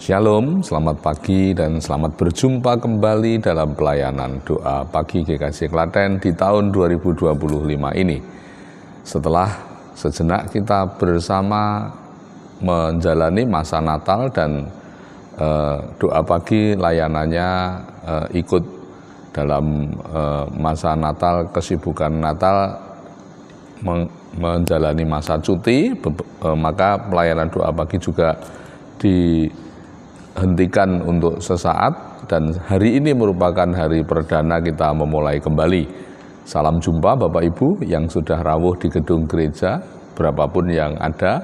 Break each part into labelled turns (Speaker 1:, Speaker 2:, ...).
Speaker 1: Shalom, selamat pagi dan selamat berjumpa kembali dalam pelayanan doa pagi GKJ Klaten di tahun 2025 ini. Setelah sejenak kita bersama menjalani masa Natal dan doa pagi layanannya ikut dalam masa Natal, kesibukan Natal menjalani masa cuti, maka pelayanan doa pagi juga dihentikan untuk sesaat, dan hari ini merupakan hari perdana kita memulai kembali. Salam jumpa Bapak Ibu yang sudah rawuh di gedung gereja, berapapun yang ada,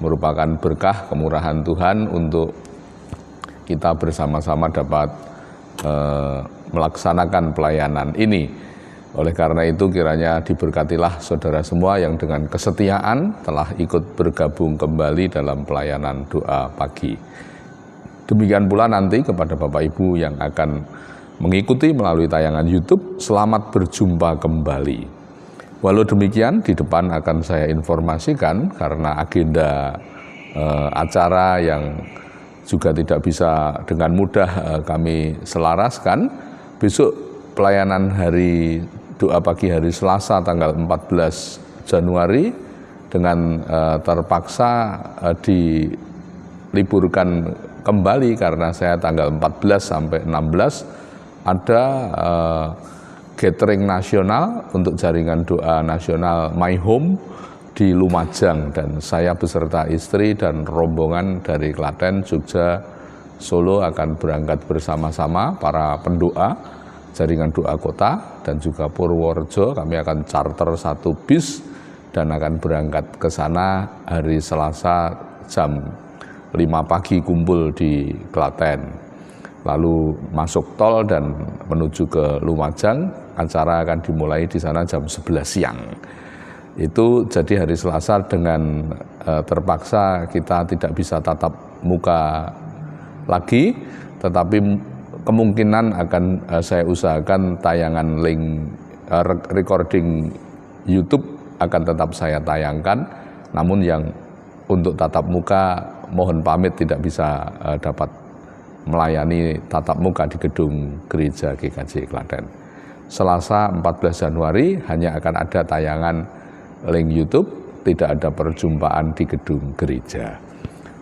Speaker 1: merupakan berkah kemurahan Tuhan untuk kita bersama-sama dapat melaksanakan pelayanan ini. Oleh karena itu kiranya diberkatilah saudara semua yang dengan kesetiaan telah ikut bergabung kembali dalam pelayanan doa pagi. Demikian pula nanti kepada Bapak Ibu yang akan mengikuti melalui tayangan YouTube, selamat berjumpa kembali. Walau demikian, di depan akan saya informasikan karena agenda acara yang juga tidak bisa dengan mudah kami selaraskan. Besok pelayanan hari doa pagi hari Selasa tanggal 14 Januari dengan terpaksa diliburkan kembali karena saya tanggal 14 sampai 16 ada gathering nasional untuk jaringan doa nasional My Home di Lumajang, dan saya beserta istri dan rombongan dari Klaten, Jogja, Solo akan berangkat bersama-sama para pendoa jaringan doa kota dan juga Purworejo. Kami akan charter satu bis dan akan berangkat ke sana hari Selasa jam 5 pagi kumpul di Klaten, lalu masuk tol dan menuju ke Lumajang. Acara akan dimulai di sana jam 11 siang. Itu jadi hari Selasa dengan terpaksa kita tidak bisa tatap muka lagi, tetapi kemungkinan akan saya usahakan tayangan link recording YouTube akan tetap saya tayangkan, namun yang untuk tatap muka mohon pamit tidak bisa dapat melayani tatap muka di gedung gereja GKJ Klaten. Selasa 14 Januari hanya akan ada tayangan link YouTube, tidak ada perjumpaan di gedung gereja.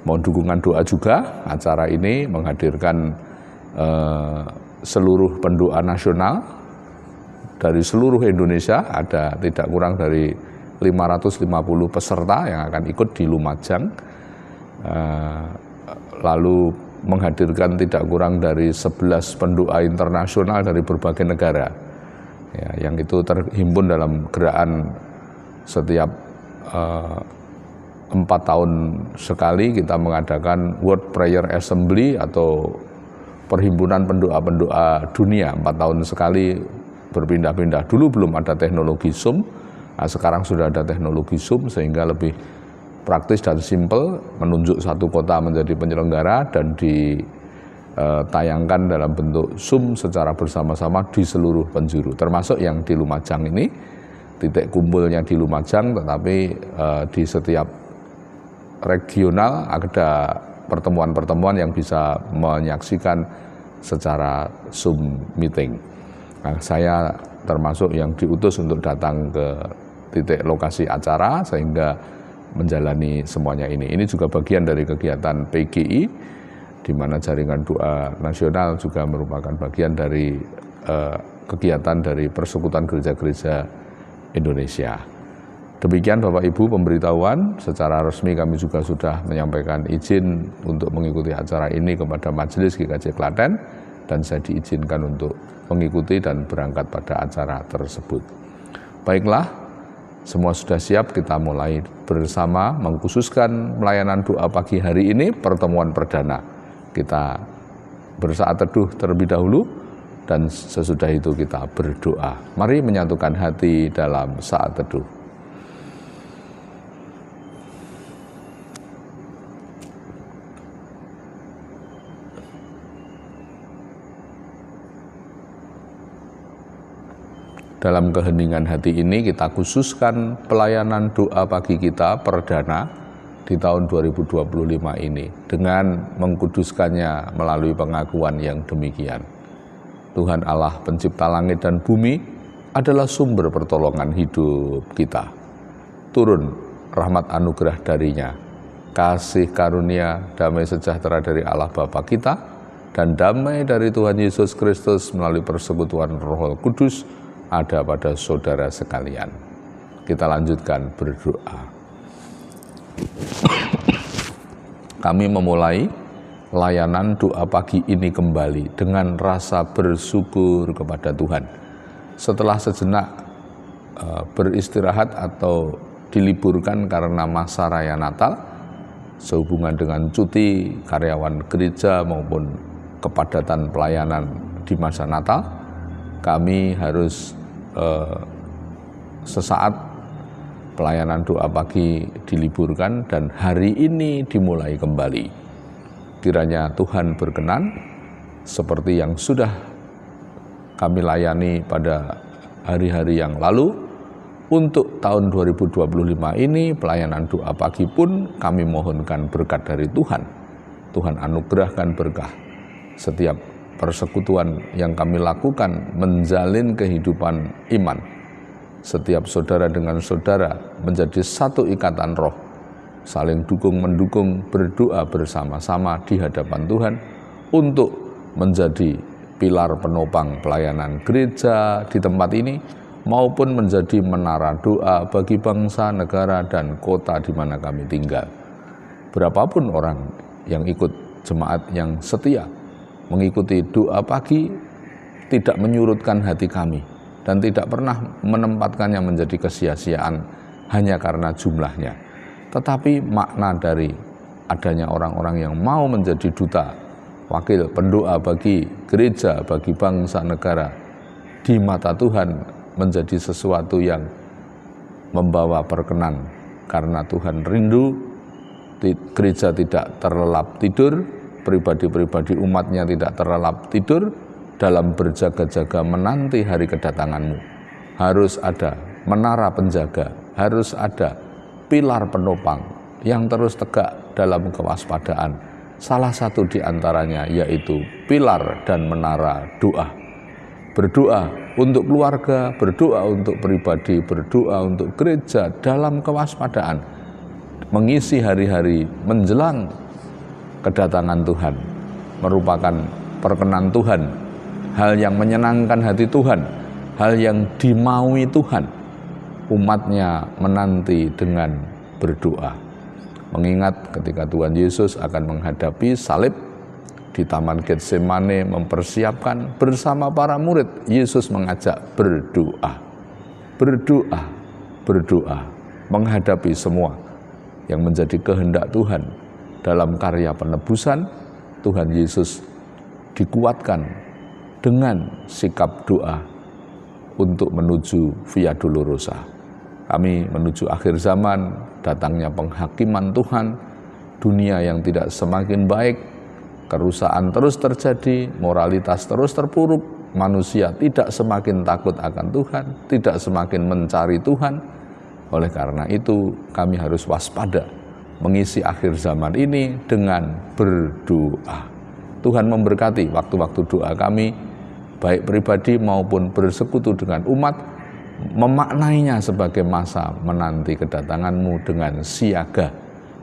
Speaker 1: Mohon dukungan doa juga. Acara ini menghadirkan seluruh pendoa nasional dari seluruh Indonesia, ada tidak kurang dari 550 peserta yang akan ikut di Lumajang. Lalu menghadirkan tidak kurang dari 11 pendoa internasional dari berbagai negara, ya, yang itu terhimpun dalam gerakan setiap 4 tahun sekali kita mengadakan World Prayer Assembly atau perhimpunan pendoa-pendoa dunia. 4 tahun sekali berpindah-pindah. Dulu belum ada teknologi Zoom, nah sekarang sudah ada teknologi Zoom sehingga lebih praktis dan simpel, menunjuk satu kota menjadi penyelenggara dan ditayangkan dalam bentuk Zoom secara bersama-sama di seluruh penjuru, termasuk yang di Lumajang ini. Titik kumpulnya di Lumajang, tetapi di setiap regional ada pertemuan-pertemuan yang bisa menyaksikan secara Zoom meeting. Nah, saya termasuk yang diutus untuk datang ke titik lokasi acara sehingga menjalani semuanya ini. Ini juga bagian dari kegiatan PGI, di mana jaringan doa nasional juga merupakan bagian dari kegiatan dari Persekutuan Gereja-Gereja Indonesia. Demikian Bapak Ibu pemberitahuan. Secara resmi kami juga sudah menyampaikan izin untuk mengikuti acara ini kepada Majelis GKJ Klaten, dan saya diizinkan untuk mengikuti dan berangkat pada acara tersebut. Baiklah, semua sudah siap, kita mulai bersama mengkhususkan pelayanan doa pagi hari ini, pertemuan perdana. Kita bersaat teduh terlebih dahulu, dan sesudah itu kita berdoa. Mari menyatukan hati dalam saat teduh. Dalam keheningan hati ini kita khususkan pelayanan doa pagi kita perdana di tahun 2025 ini dengan mengkuduskannya melalui pengakuan yang demikian. Tuhan Allah pencipta langit dan bumi adalah sumber pertolongan hidup kita. Turun rahmat anugerah darinya, kasih karunia, damai sejahtera dari Allah Bapa kita, dan damai dari Tuhan Yesus Kristus melalui persekutuan Roh Kudus ada pada saudara sekalian. Kita lanjutkan berdoa. Kami memulai layanan doa pagi ini kembali dengan rasa bersyukur kepada Tuhan. Setelah sejenak beristirahat atau diliburkan karena masa raya Natal, sehubungan dengan cuti karyawan gereja maupun kepadatan pelayanan di masa Natal, kami harus sesaat pelayanan doa pagi diliburkan dan hari ini dimulai kembali. Kiranya Tuhan berkenan seperti yang sudah kami layani pada hari-hari yang lalu. Untuk tahun 2025 ini pelayanan doa pagi pun kami mohonkan berkat dari Tuhan. Tuhan anugerahkan berkah. Setiap persekutuan yang kami lakukan menjalin kehidupan iman. Setiap saudara dengan saudara menjadi satu ikatan roh, saling dukung-mendukung, berdoa bersama-sama di hadapan Tuhan untuk menjadi pilar penopang pelayanan gereja di tempat ini, maupun menjadi menara doa bagi bangsa, negara, dan kota di mana kami tinggal. Berapapun orang yang ikut jemaat yang setia mengikuti doa pagi tidak menyurutkan hati kami, dan tidak pernah menempatkannya menjadi kesia-siaan hanya karena jumlahnya. Tetapi makna dari adanya orang-orang yang mau menjadi duta, wakil pendoa bagi gereja, bagi bangsa negara, di mata Tuhan menjadi sesuatu yang membawa perkenan. Karena Tuhan rindu gereja tidak terlelap tidur, pribadi-pribadi umatnya tidak terlelap tidur, dalam berjaga-jaga menanti hari kedatanganmu. Harus ada menara penjaga, harus ada pilar penopang yang terus tegak dalam kewaspadaan. Salah satu di antaranya yaitu pilar dan menara doa. Berdoa untuk keluarga, berdoa untuk pribadi, berdoa untuk gereja dalam kewaspadaan. Mengisi hari-hari menjelang kedatangan Tuhan merupakan perkenan Tuhan, hal yang menyenangkan hati Tuhan, hal yang dimaui Tuhan. Umatnya menanti dengan berdoa. Mengingat ketika Tuhan Yesus akan menghadapi salib di Taman Getsemane mempersiapkan bersama para murid, Yesus mengajak berdoa. Berdoa, berdoa, menghadapi semua yang menjadi kehendak Tuhan dalam karya penebusan. Tuhan Yesus dikuatkan dengan sikap doa untuk menuju Via Dolorosa. Kami menuju akhir zaman, datangnya penghakiman Tuhan, dunia yang tidak semakin baik, kerusakan terus terjadi, moralitas terus terpuruk, manusia tidak semakin takut akan Tuhan, tidak semakin mencari Tuhan. Oleh karena itu, kami harus waspada mengisi akhir zaman ini dengan berdoa. Tuhan memberkati waktu-waktu doa kami, baik pribadi maupun bersekutu dengan umat, memaknainya sebagai masa menanti kedatanganmu dengan siaga,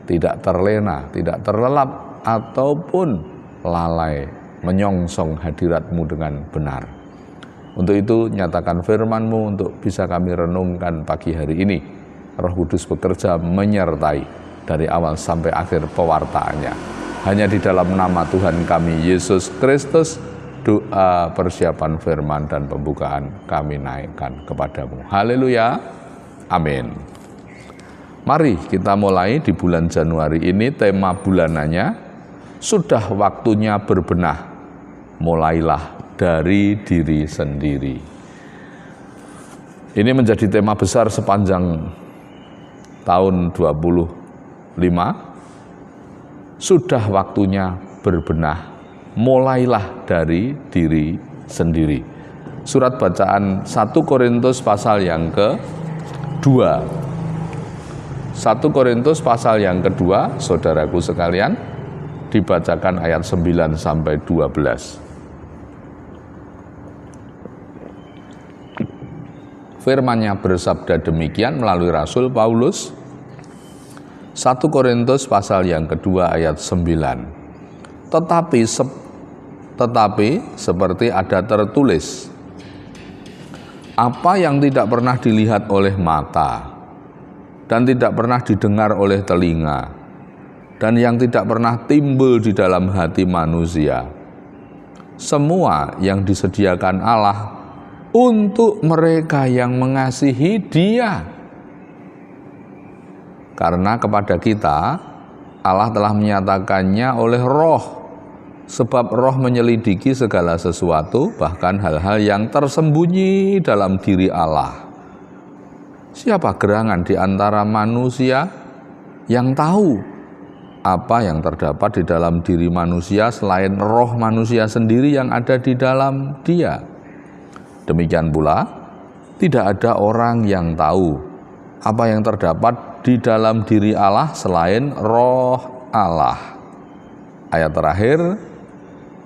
Speaker 1: tidak terlena, tidak terlelap, ataupun lalai menyongsong hadiratmu dengan benar. Untuk itu nyatakan firman-Mu untuk bisa kami renungkan pagi hari ini. Roh Kudus bekerja menyertai dari awal sampai akhir pewartaannya. Hanya di dalam nama Tuhan kami Yesus Kristus, doa persiapan firman dan pembukaan kami naikkan kepadamu. Haleluya, amin. Mari kita mulai di bulan Januari ini, tema bulanannya, sudah waktunya berbenah, mulailah dari diri sendiri. Ini menjadi tema besar sepanjang tahun 25. Sudah waktunya berbenah, mulailah dari diri sendiri. Surat bacaan 1 Korintus pasal yang ke-2 1 Korintus pasal yang kedua, saudaraku sekalian, dibacakan ayat 9 sampai 12. Firman-Nya bersabda demikian melalui Rasul Paulus. 1 Korintus pasal yang kedua ayat 9. Tetapi seperti ada tertulis, apa yang tidak pernah dilihat oleh mata dan tidak pernah didengar oleh telinga dan yang tidak pernah timbul di dalam hati manusia, semua yang disediakan Allah untuk mereka yang mengasihi Dia. Karena kepada kita Allah telah menyatakannya oleh Roh, sebab Roh menyelidiki segala sesuatu, bahkan hal-hal yang tersembunyi dalam diri Allah. Siapa gerangan di antara manusia yang tahu apa yang terdapat di dalam diri manusia selain roh manusia sendiri yang ada di dalam dia? Demikian pula, tidak ada orang yang tahu apa yang terdapat di dalam diri Allah selain roh Allah. Ayat terakhir,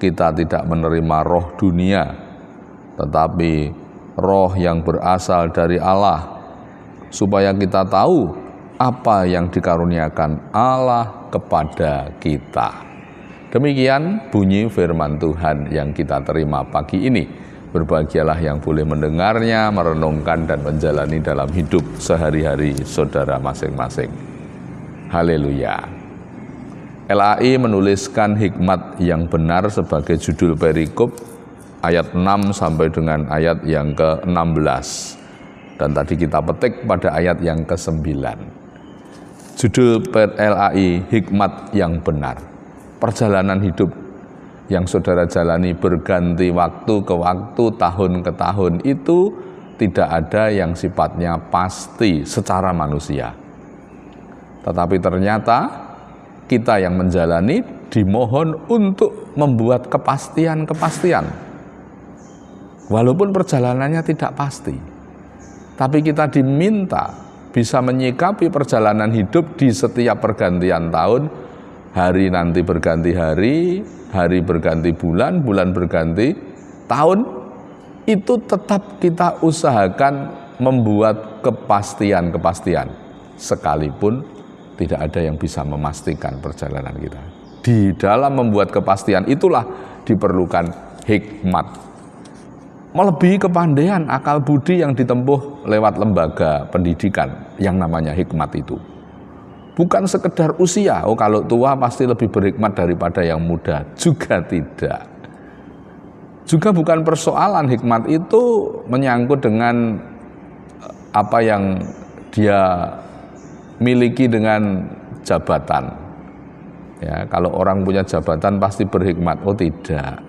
Speaker 1: kita tidak menerima roh dunia, tetapi roh yang berasal dari Allah, supaya kita tahu apa yang dikaruniakan Allah kepada kita. Demikian bunyi firman Tuhan yang kita terima pagi ini. Berbahagialah yang boleh mendengarnya, merenungkan dan menjalani dalam hidup sehari-hari saudara masing-masing. Haleluya. LAI menuliskan hikmat yang benar sebagai judul perikop ayat 6 sampai dengan ayat yang ke-16. Dan tadi kita petik pada ayat yang ke-9. Judul LAI, hikmat yang benar. Perjalanan hidup yang saudara jalani berganti waktu ke waktu, tahun ke tahun, itu tidak ada yang sifatnya pasti secara manusia. Tetapi ternyata kita yang menjalani dimohon untuk membuat kepastian-kepastian. Walaupun perjalanannya tidak pasti, tapi kita diminta bisa menyikapi perjalanan hidup di setiap pergantian tahun. Hari nanti berganti hari, hari berganti bulan, bulan berganti tahun. Itu tetap kita usahakan membuat kepastian-kepastian, sekalipun tidak ada yang bisa memastikan perjalanan kita. Di dalam membuat kepastian itulah diperlukan hikmat, melebihi kepandaian akal budi yang ditempuh lewat lembaga pendidikan yang namanya hikmat itu. Bukan sekedar usia, kalau tua pasti lebih berhikmat daripada yang muda, juga tidak. Juga bukan persoalan hikmat itu menyangkut dengan apa yang dia miliki dengan jabatan. Ya, kalau orang punya jabatan pasti berhikmat, tidak.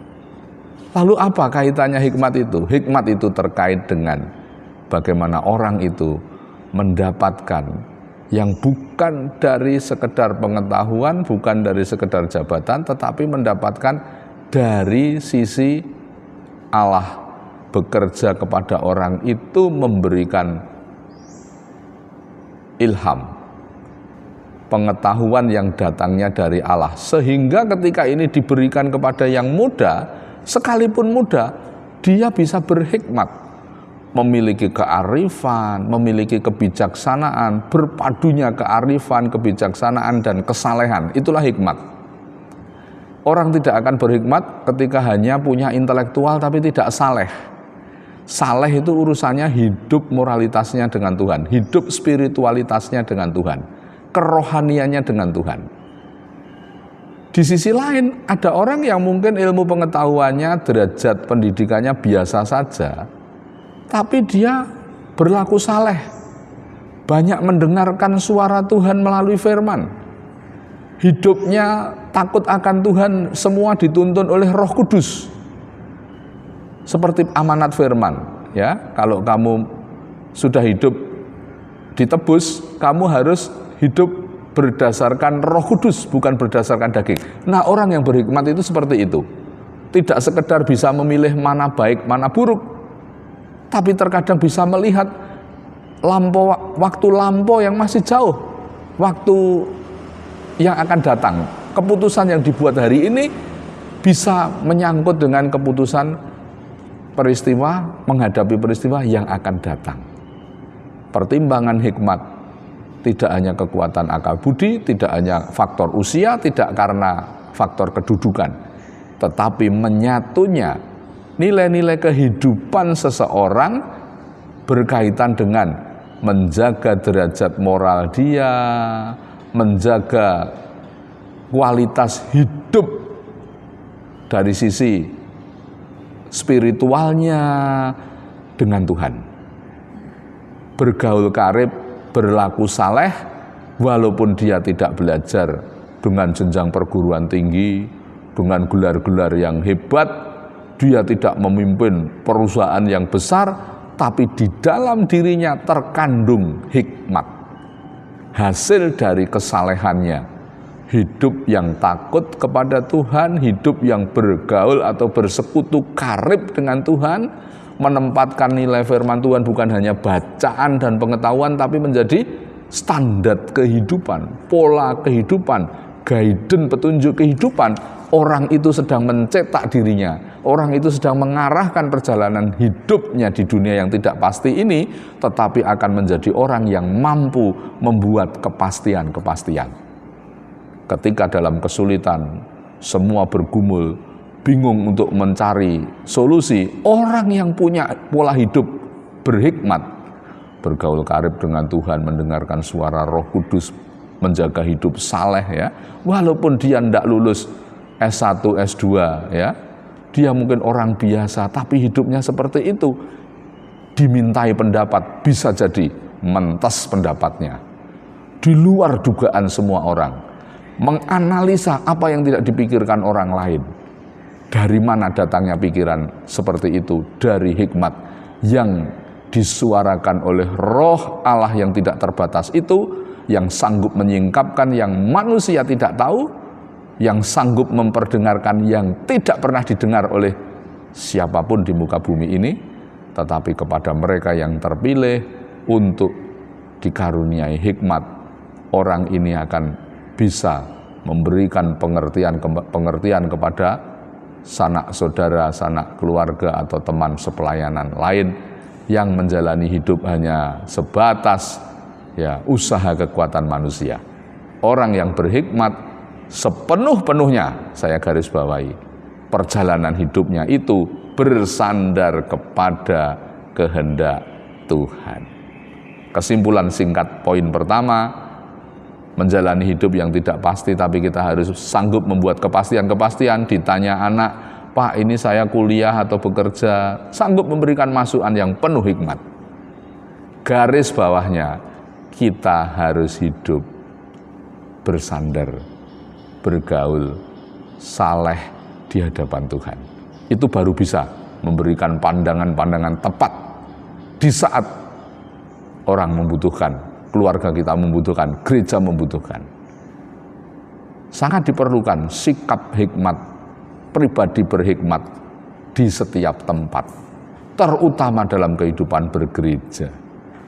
Speaker 1: Lalu apa kaitannya hikmat itu? Hikmat itu terkait dengan bagaimana orang itu mendapatkan yang bukan dari sekedar pengetahuan, bukan dari sekedar jabatan, tetapi mendapatkan dari sisi Allah bekerja kepada orang itu, memberikan ilham, pengetahuan yang datangnya dari Allah, sehingga ketika ini diberikan kepada yang muda, sekalipun muda, dia bisa berhikmat, memiliki kearifan, memiliki kebijaksanaan, berpadunya kearifan, kebijaksanaan, dan kesalehan. Itulah hikmat. Orang tidak akan berhikmat ketika hanya punya intelektual tapi tidak saleh. Saleh itu urusannya hidup moralitasnya dengan Tuhan, hidup spiritualitasnya dengan Tuhan, kerohaniannya dengan Tuhan. Di sisi lain, ada orang yang mungkin ilmu pengetahuannya, derajat pendidikannya biasa saja, tapi dia berlaku saleh, banyak mendengarkan suara Tuhan melalui firman. Hidupnya takut akan Tuhan, semua dituntun oleh Roh Kudus. Seperti amanat firman, ya, kalau kamu sudah hidup ditebus, kamu harus hidup berdasarkan Roh Kudus, bukan berdasarkan daging. Nah, orang yang berhikmat itu seperti itu. Tidak sekedar bisa memilih mana baik, mana buruk, tapi terkadang bisa melihat waktu lampau yang masih jauh. waktu yang akan datang. Keputusan yang dibuat hari ini bisa menyangkut dengan keputusan peristiwa, menghadapi peristiwa yang akan datang. Pertimbangan hikmat tidak hanya kekuatan akal budi, tidak hanya faktor usia, tidak karena faktor kedudukan, tetapi menyatunya nilai-nilai kehidupan seseorang berkaitan dengan menjaga derajat moral dia, menjaga kualitas hidup dari sisi spiritualnya dengan Tuhan. Bergaul karib, berlaku saleh, walaupun dia tidak belajar dengan jenjang perguruan tinggi, dengan gelar-gelar yang hebat, dia tidak memimpin perusahaan yang besar, tapi di dalam dirinya terkandung hikmat. Hasil dari kesalehannya, hidup yang takut kepada Tuhan, hidup yang bergaul atau bersekutu karib dengan Tuhan, menempatkan nilai firman Tuhan bukan hanya bacaan dan pengetahuan, tapi menjadi standar kehidupan, pola kehidupan, guidance petunjuk kehidupan. Orang itu sedang mencetak dirinya, orang itu sedang mengarahkan perjalanan hidupnya di dunia yang tidak pasti ini, tetapi akan menjadi orang yang mampu membuat kepastian-kepastian. Ketika dalam kesulitan, semua bergumul, bingung untuk mencari solusi, orang yang punya pola hidup berhikmat, bergaul karib dengan Tuhan, mendengarkan suara Roh Kudus, menjaga hidup saleh ya, walaupun dia tidak lulus S1, S2 ya, dia mungkin orang biasa, tapi hidupnya seperti itu, dimintai pendapat, bisa jadi mentes pendapatnya, di luar dugaan semua orang, menganalisa apa yang tidak dipikirkan orang lain. Dari mana datangnya pikiran seperti itu? Dari hikmat yang disuarakan oleh Roh Allah yang tidak terbatas itu, yang sanggup menyingkapkan yang manusia tidak tahu, yang sanggup memperdengarkan yang tidak pernah didengar oleh siapapun di muka bumi ini, tetapi kepada mereka yang terpilih untuk dikaruniai hikmat, orang ini akan bisa memberikan pengertian kepada sanak saudara, sanak keluarga atau teman sepelayanan lain yang menjalani hidup hanya sebatas ya usaha kekuatan manusia. Orang yang berhikmat sepenuh-penuhnya, saya garis bawahi, perjalanan hidupnya itu bersandar kepada kehendak Tuhan. Kesimpulan singkat poin pertama, menjalani hidup yang tidak pasti, tapi kita harus sanggup membuat kepastian-kepastian. Ditanya anak, Pak ini saya kuliah atau bekerja, sanggup memberikan masukan yang penuh hikmat. Garis bawahnya, kita harus hidup bersandar, bergaul, saleh di hadapan Tuhan. Itu baru bisa memberikan pandangan-pandangan tepat di saat orang membutuhkan, keluarga kita membutuhkan, gereja membutuhkan. Sangat diperlukan sikap hikmat, pribadi berhikmat di setiap tempat, terutama dalam kehidupan bergereja,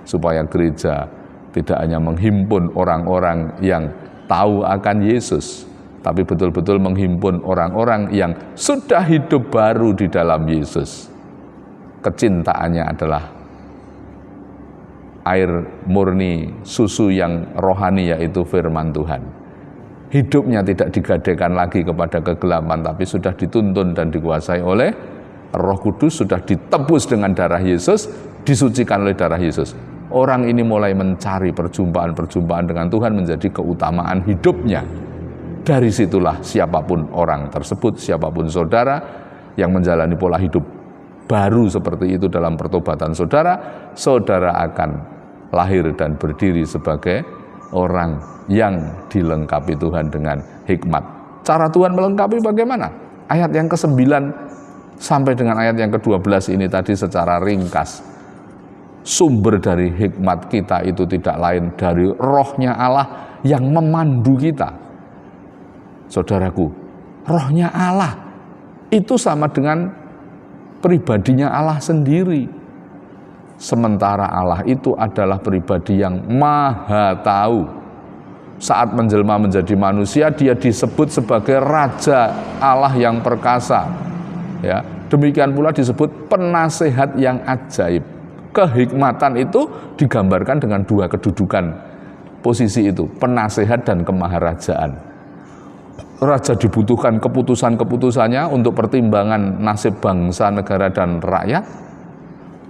Speaker 1: supaya gereja tidak hanya menghimpun orang-orang yang tahu akan Yesus, tapi betul-betul menghimpun orang-orang yang sudah hidup baru di dalam Yesus. Kecintaannya adalah air murni, susu yang rohani, yaitu firman Tuhan. Hidupnya tidak digadaikan lagi kepada kegelapan, tapi sudah dituntun dan dikuasai oleh Roh Kudus, sudah ditebus dengan darah Yesus, disucikan oleh darah Yesus. Orang ini mulai mencari perjumpaan-perjumpaan dengan Tuhan menjadi keutamaan hidupnya. Dari situlah siapapun orang tersebut, siapapun saudara yang menjalani pola hidup baru seperti itu dalam pertobatan saudara, saudara akan lahir dan berdiri sebagai orang yang dilengkapi Tuhan dengan hikmat. Cara Tuhan melengkapi bagaimana? Ayat yang ke-9 sampai dengan ayat yang ke-12 ini tadi secara ringkas. Sumber dari hikmat kita itu tidak lain dari Roh-Nya Allah yang memandu kita. Saudaraku, Roh-Nya Allah itu sama dengan pribadinya Allah sendiri. Sementara Allah itu adalah pribadi yang maha tahu, saat menjelma menjadi manusia, dia disebut sebagai Raja Allah yang perkasa. Ya, demikian pula disebut penasehat yang ajaib. Kehikmatan itu digambarkan dengan dua kedudukan posisi itu, penasehat dan kemaharajaan. Raja dibutuhkan keputusan-keputusannya untuk pertimbangan nasib bangsa, negara, dan rakyat.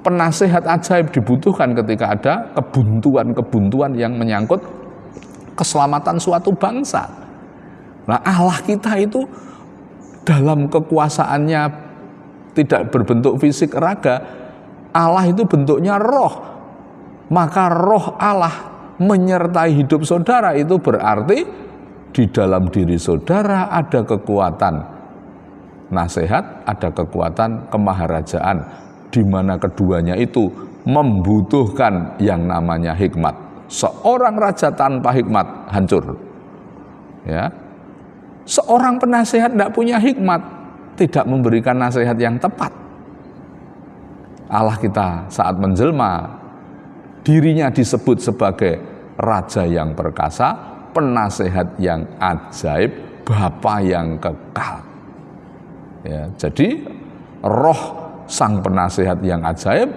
Speaker 1: Penasehat ajaib dibutuhkan ketika ada kebuntuan-kebuntuan yang menyangkut keselamatan suatu bangsa. Nah, Allah kita itu dalam kekuasaannya tidak berbentuk fisik raga, Allah itu bentuknya roh. Maka roh Allah menyertai hidup saudara, itu berarti di dalam diri saudara ada kekuatan nasihat, ada kekuatan kemaharajaan, di mana keduanya itu membutuhkan yang namanya hikmat. Seorang raja tanpa hikmat hancur. Ya. Seorang penasehat tidak punya hikmat, tidak memberikan nasihat yang tepat. Allah kita saat menjelma, dirinya disebut sebagai Raja yang perkasa, penasehat yang ajaib, Bapa yang kekal. Ya, jadi roh sang penasehat yang ajaib,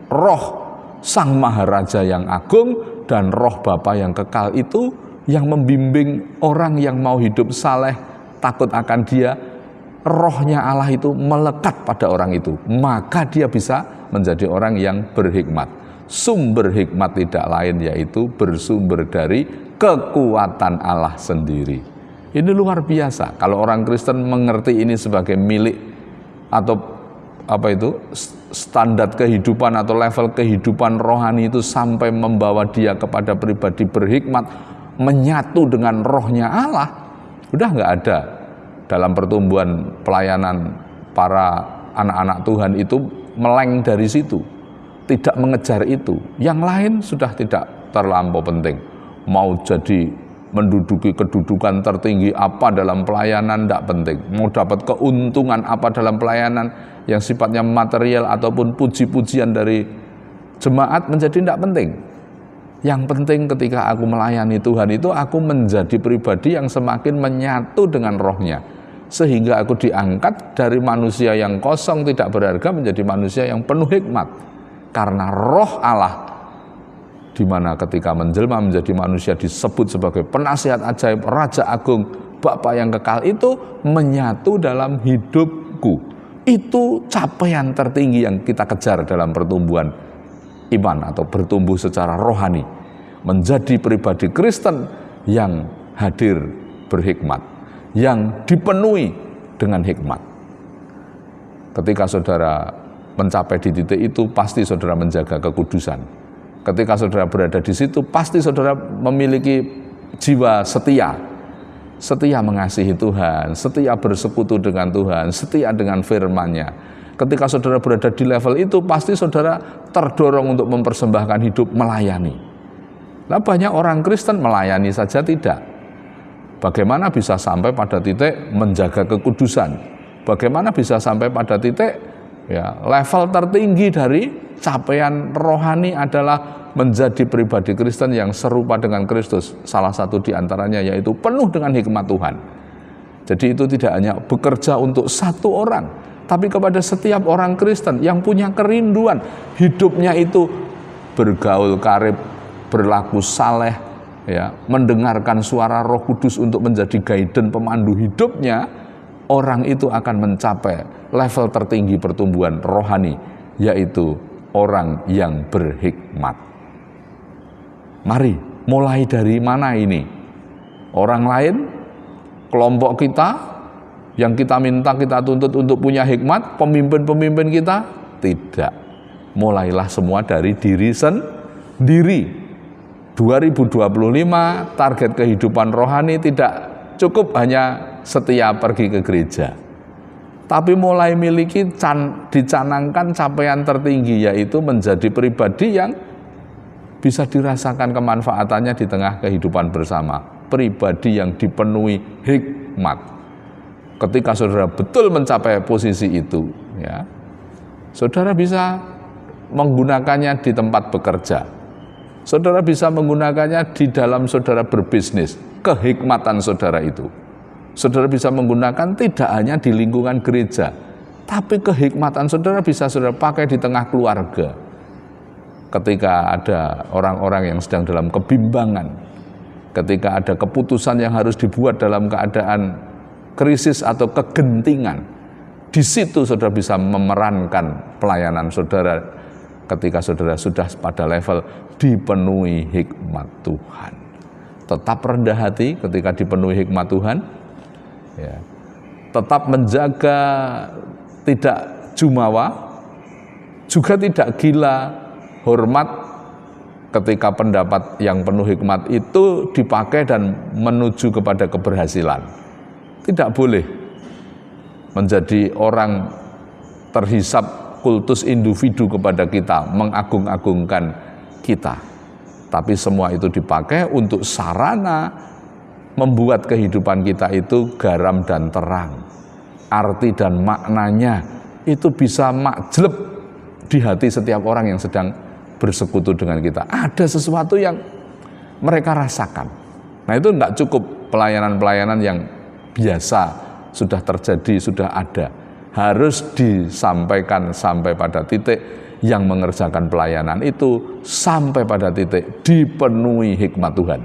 Speaker 1: roh sang maharaja yang agung, dan roh Bapa yang kekal itu yang membimbing orang yang mau hidup saleh, takut akan Dia. Rohnya Allah itu melekat pada orang itu, maka dia bisa menjadi orang yang berhikmat. Sumber hikmat tidak lain yaitu bersumber dari kekuatan Allah sendiri. Ini luar biasa. Kalau orang Kristen mengerti ini sebagai milik atau standar kehidupan atau level kehidupan rohani itu sampai membawa dia kepada pribadi berhikmat, menyatu dengan rohnya Allah, udah nggak ada dalam pertumbuhan pelayanan para anak-anak Tuhan itu meleng dari situ, tidak mengejar itu. Yang lain sudah tidak terlampau penting. Mau jadi menduduki kedudukan tertinggi apa dalam pelayanan tidak penting. Mau dapat keuntungan apa dalam pelayanan yang sifatnya material ataupun puji-pujian dari jemaat menjadi tidak penting. Yang penting ketika aku melayani Tuhan itu aku menjadi pribadi yang semakin menyatu dengan rohnya, sehingga aku diangkat dari manusia yang kosong tidak berharga menjadi manusia yang penuh hikmat. Karena roh Allah, di mana ketika menjelma menjadi manusia disebut sebagai penasihat ajaib, Raja Agung, Bapa yang kekal, itu menyatu dalam hidupku. Itu capaian tertinggi yang kita kejar dalam pertumbuhan iman atau bertumbuh secara rohani, menjadi pribadi Kristen yang hadir berhikmat, yang dipenuhi dengan hikmat. Ketika saudara mencapai di titik itu, pasti saudara menjaga kekudusan. Ketika saudara berada di situ, pasti saudara memiliki jiwa setia, setia mengasihi Tuhan, setia bersekutu dengan Tuhan, setia dengan firman-Nya. Ketika saudara berada di level itu, pasti saudara terdorong untuk mempersembahkan hidup melayani. Nah, banyak orang Kristen melayani saja tidak. Bagaimana bisa sampai pada titik menjaga kekudusan? Bagaimana bisa sampai pada titik level tertinggi dari capaian rohani adalah menjadi pribadi Kristen yang serupa dengan Kristus. Salah satu di antaranya yaitu penuh dengan hikmat Tuhan. Jadi itu tidak hanya bekerja untuk satu orang, tapi kepada setiap orang Kristen yang punya kerinduan hidupnya itu bergaul karib, berlaku saleh, mendengarkan suara Roh Kudus untuk menjadi guidance pemandu hidupnya, orang itu akan mencapai level tertinggi pertumbuhan rohani, yaitu orang yang berhikmat. Mari mulai dari mana ini? Orang lain, kelompok kita, yang kita minta, kita tuntut untuk punya hikmat, pemimpin-pemimpin kita, tidak. Mulailah semua dari diri sendiri. 2025 target kehidupan rohani tidak cukup hanya setiap pergi ke gereja, tapi mulai dicanangkan capaian tertinggi, yaitu menjadi pribadi yang bisa dirasakan kemanfaatannya di tengah kehidupan bersama, pribadi yang dipenuhi hikmat. Ketika saudara betul mencapai posisi itu, saudara bisa menggunakannya di tempat bekerja. Saudara bisa menggunakannya di dalam saudara berbisnis, kehikmatan saudara itu. Saudara bisa menggunakan tidak hanya di lingkungan gereja, tapi kehikmatan saudara bisa saudara pakai di tengah keluarga. Ketika ada orang-orang yang sedang dalam kebimbangan, ketika ada keputusan yang harus dibuat dalam keadaan krisis atau kegentingan, di situ saudara bisa memerankan pelayanan saudara ketika saudara sudah pada level dipenuhi hikmat Tuhan. Tetap rendah hati ketika dipenuhi hikmat Tuhan, ya. Tetap menjaga tidak jumawa, juga tidak gila, hormat ketika pendapat yang penuh hikmat itu dipakai dan menuju kepada keberhasilan. Tidak boleh menjadi orang terhisap kultus individu kepada kita, mengagung-agungkan kita. Tapi semua itu dipakai untuk sarana membuat kehidupan kita itu garam dan terang. Arti dan maknanya itu bisa makjleb di hati setiap orang yang sedang bersekutu dengan kita. Ada sesuatu yang mereka rasakan. Nah, itu enggak cukup pelayanan-pelayanan yang biasa sudah terjadi, sudah ada. Harus disampaikan sampai pada titik yang mengerjakan pelayanan itu sampai pada titik dipenuhi hikmat Tuhan.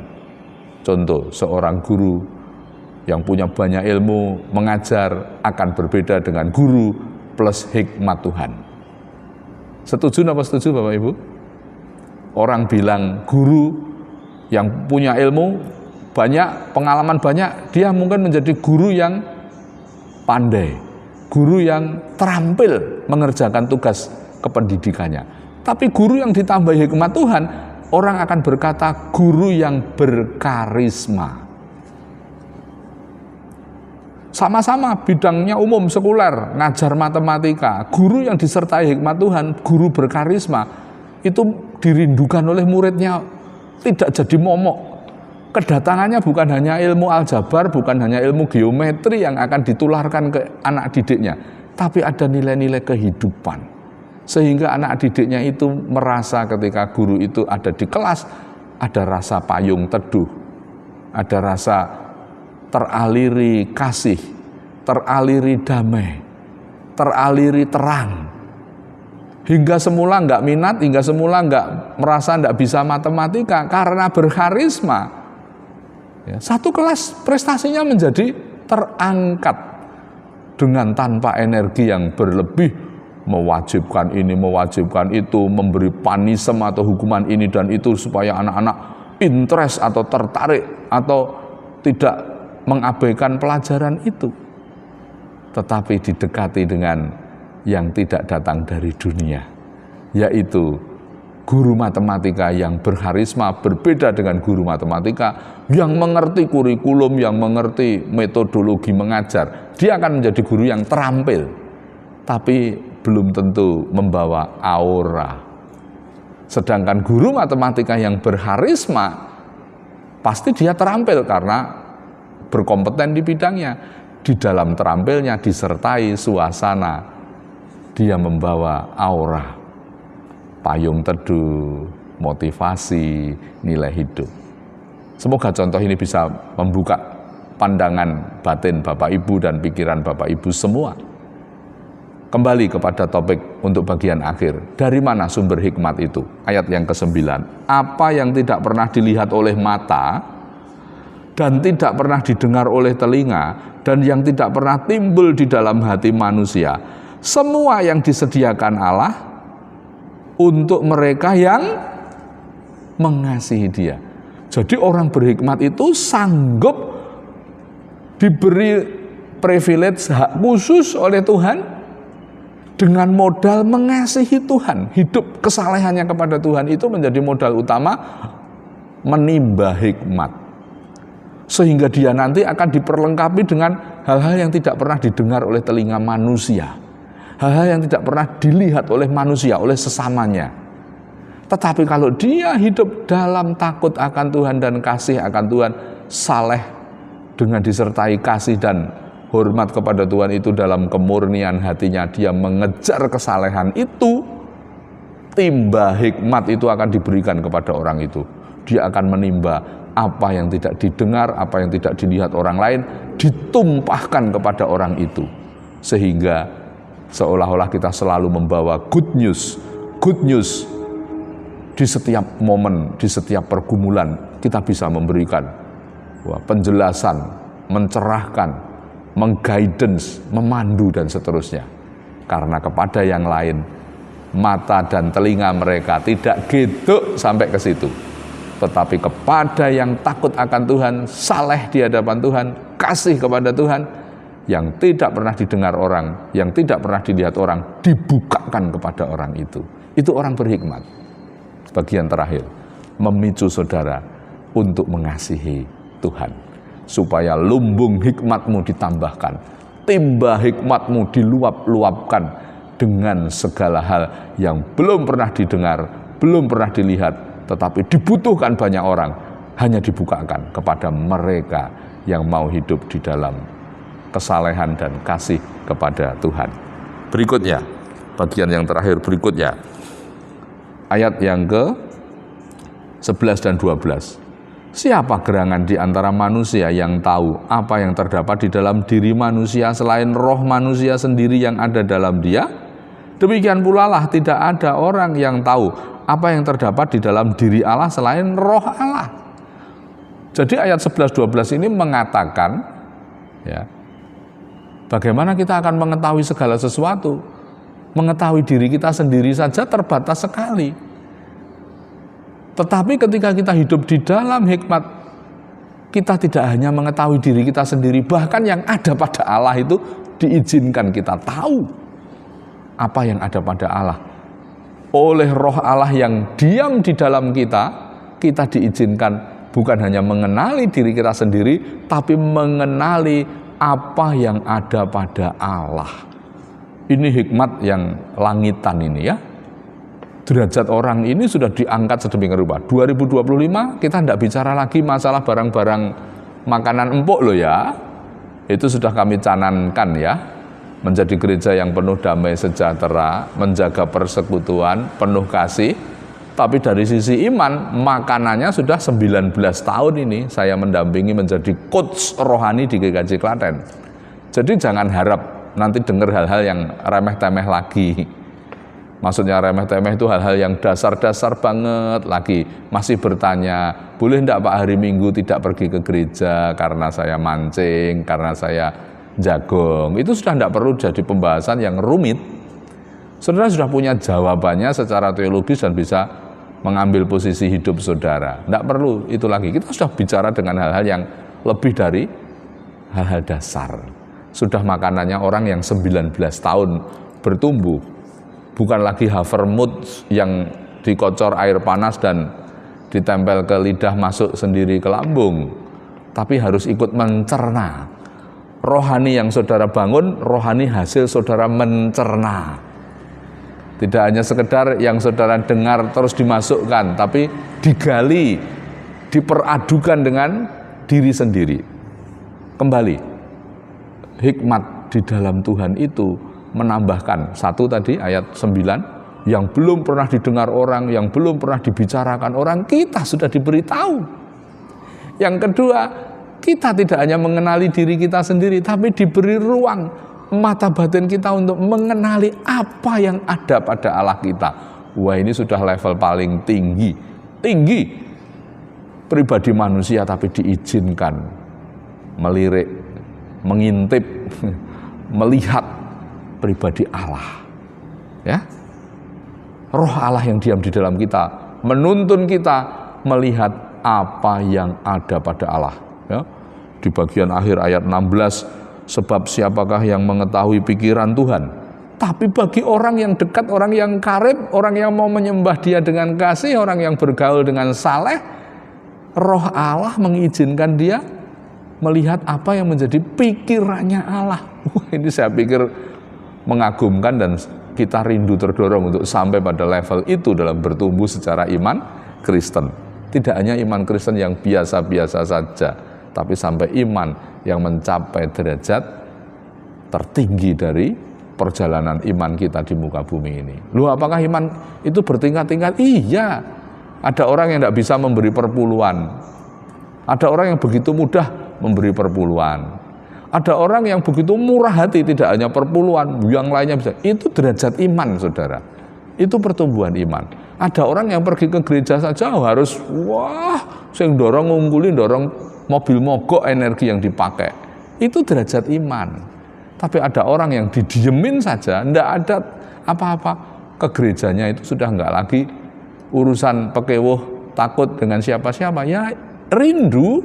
Speaker 1: Contoh, seorang guru yang punya banyak ilmu mengajar akan berbeda dengan guru plus hikmat Tuhan. Setuju apa setuju Bapak Ibu? Orang bilang guru yang punya ilmu banyak, pengalaman banyak, dia mungkin menjadi guru yang pandai, guru yang terampil mengerjakan tugas kependidikannya. Tapi guru yang ditambah hikmat Tuhan, orang akan berkata guru yang berkarisma. Sama-sama bidangnya umum, sekuler, ngajar matematika, guru yang disertai hikmat Tuhan, guru berkarisma, itu dirindukan oleh muridnya, tidak jadi momok. Kedatangannya bukan hanya ilmu aljabar, bukan hanya ilmu geometri yang akan ditularkan ke anak didiknya, tapi ada nilai-nilai kehidupan. Sehingga anak didiknya itu merasa ketika guru itu ada di kelas, ada rasa payung teduh, ada rasa teraliri kasih, teraliri damai, teraliri terang. Hingga semula nggak minat, hingga semula nggak merasa nggak bisa matematika, karena berkarisma. Ya, satu kelas prestasinya menjadi terangkat dengan tanpa energi yang berlebih, mewajibkan ini, mewajibkan itu, memberi panisem atau hukuman ini dan itu supaya anak-anak interest atau tertarik atau tidak mengabaikan pelajaran itu. Tetapi didekati dengan yang tidak datang dari dunia, yaitu guru matematika yang berkarisma, berbeda dengan guru matematika yang mengerti kurikulum, yang mengerti metodologi mengajar. Dia akan menjadi guru yang terampil, tapi belum tentu membawa aura. Sedangkan guru matematika yang berkarisma, pasti dia terampil karena berkompeten di bidangnya. Di dalam terampilnya disertai suasana, dia membawa aura, payung teduh, motivasi, nilai hidup. Semoga contoh ini bisa membuka pandangan batin Bapak Ibu dan pikiran Bapak Ibu semua. Kembali kepada topik untuk bagian akhir. Dari mana sumber hikmat itu? Ayat yang ke-9. Apa yang tidak pernah dilihat oleh mata dan tidak pernah didengar oleh telinga dan yang tidak pernah timbul di dalam hati manusia, semua yang disediakan Allah untuk mereka yang mengasihi Dia. Jadi orang berhikmat itu sanggup diberi privilege, hak khusus oleh Tuhan dengan modal mengasihi Tuhan. Hidup kesalehannya kepada Tuhan itu menjadi modal utama menimba hikmat. Sehingga dia nanti akan diperlengkapi dengan hal-hal yang tidak pernah didengar oleh telinga manusia. Hal-hal yang tidak pernah dilihat oleh manusia, oleh sesamanya. Tetapi kalau dia hidup dalam takut akan Tuhan dan kasih akan Tuhan, saleh dengan disertai kasih dan hormat kepada Tuhan itu dalam kemurnian hatinya, dia mengejar kesalehan itu timba hikmat itu akan diberikan kepada orang itu. Dia akan menimba apa yang tidak didengar, apa yang tidak dilihat orang lain, ditumpahkan kepada orang itu. Sehingga seolah-olah kita selalu membawa good news di setiap momen, di setiap pergumulan kita bisa memberikan penjelasan, mencerahkan, mengguidance, memandu dan seterusnya. Karena kepada yang lain mata dan telinga mereka tidak geduk sampai ke situ, tetapi kepada yang takut akan Tuhan, saleh di hadapan Tuhan, kasih kepada Tuhan, yang tidak pernah didengar orang, yang tidak pernah dilihat orang, dibukakan kepada orang itu. Itu orang berhikmat. Bagian terakhir, memicu saudara untuk mengasihi Tuhan, supaya lumbung hikmatmu ditambahkan, timba hikmatmu diluap-luapkan dengan segala hal yang belum pernah didengar, belum pernah dilihat, tetapi dibutuhkan banyak orang, hanya dibukakan kepada mereka yang mau hidup di dalam kesalehan dan kasih kepada Tuhan. Berikutnya, bagian yang terakhir berikutnya, ayat yang ke-11 dan 12. Siapa gerangan di antara manusia yang tahu apa yang terdapat di dalam diri manusia selain roh manusia sendiri yang ada dalam dia? Demikian pula lah tidak ada orang yang tahu apa yang terdapat di dalam diri Allah selain roh Allah. Jadi ayat 11-12 ini mengatakan, ya, bagaimana kita akan mengetahui segala sesuatu. Mengetahui diri kita sendiri saja terbatas sekali. Tetapi ketika kita hidup di dalam hikmat, kita tidak hanya mengetahui diri kita sendiri, bahkan yang ada pada Allah itu diizinkan kita tahu apa yang ada pada Allah. Oleh roh Allah yang diam di dalam kita, kita diizinkan bukan hanya mengenali diri kita sendiri, tapi mengenali apa yang ada pada Allah. Ini hikmat yang langitan ini, ya. Derajat orang ini sudah diangkat sedemikian rupa. 2025 kita tidak bicara lagi masalah barang-barang makanan empuk loh, ya. Itu sudah kami canankan, ya. Menjadi gereja yang penuh damai sejahtera, menjaga persekutuan, penuh kasih. Tapi dari sisi iman, makanannya sudah 19 tahun ini saya mendampingi menjadi coach rohani di GKJ Klaten. Jadi jangan harap nanti dengar hal-hal yang remeh-temeh lagi. Maksudnya remeh-temeh itu hal-hal yang dasar-dasar banget lagi. Masih bertanya, boleh enggak Pak hari Minggu tidak pergi ke gereja karena saya mancing, karena saya jagong. Itu sudah enggak perlu jadi pembahasan yang rumit. Saudara sudah punya jawabannya secara teologis dan bisa mengambil posisi hidup saudara. Tidak perlu itu lagi. Kita sudah bicara dengan hal-hal yang lebih dari hal-hal dasar. Sudah makanannya orang yang 19 tahun bertumbuh. Bukan lagi havermut yang dikocor air panas dan ditempel ke lidah masuk sendiri ke lambung. Tapi harus ikut mencerna. Rohani yang saudara bangun, rohani hasil saudara mencerna. Tidak hanya sekedar yang saudara dengar terus dimasukkan, tapi digali, diperadukan dengan diri sendiri. Kembali, hikmat di dalam Tuhan itu menambahkan, satu tadi ayat 9, yang belum pernah didengar orang, yang belum pernah dibicarakan orang, kita sudah diberitahu. Yang kedua, kita tidak hanya mengenali diri kita sendiri, tapi diberi ruang mata batin kita untuk mengenali apa yang ada pada Allah kita. Wah, ini sudah level paling tinggi. Pribadi manusia tapi diizinkan melirik, mengintip, melihat pribadi Allah. Ya. Roh Allah yang diam di dalam kita menuntun kita melihat apa yang ada pada Allah. Ya. Di bagian akhir ayat 16, sebab siapakah yang mengetahui pikiran Tuhan? Tapi bagi orang yang dekat, orang yang karib, orang yang mau menyembah Dia dengan kasih, orang yang bergaul dengan saleh, roh Allah mengizinkan dia melihat apa yang menjadi pikirannya Allah. Wah, ini saya pikir mengagumkan dan kita rindu terdorong untuk sampai pada level itu dalam bertumbuh secara iman Kristen. Tidak hanya iman Kristen yang biasa-biasa saja, tapi sampai iman yang mencapai derajat tertinggi dari perjalanan iman kita di muka bumi ini. Loh, apakah iman itu bertingkat-tingkat? Iya. Ada orang yang tidak bisa memberi perpuluhan. Ada orang yang begitu mudah memberi perpuluhan. Ada orang yang begitu murah hati, tidak hanya perpuluhan, yang lainnya bisa. Itu derajat iman, saudara. Itu pertumbuhan iman. Ada orang yang pergi ke gereja saja harus, wah, sing dorong ngungguli, dorong mobil mogok energi yang dipakai. Itu derajat iman. Tapi ada orang yang didiemin saja, tidak ada apa-apa. Ke gerejanya itu sudah enggak lagi urusan pekewuh, takut dengan siapa-siapa. Ya rindu,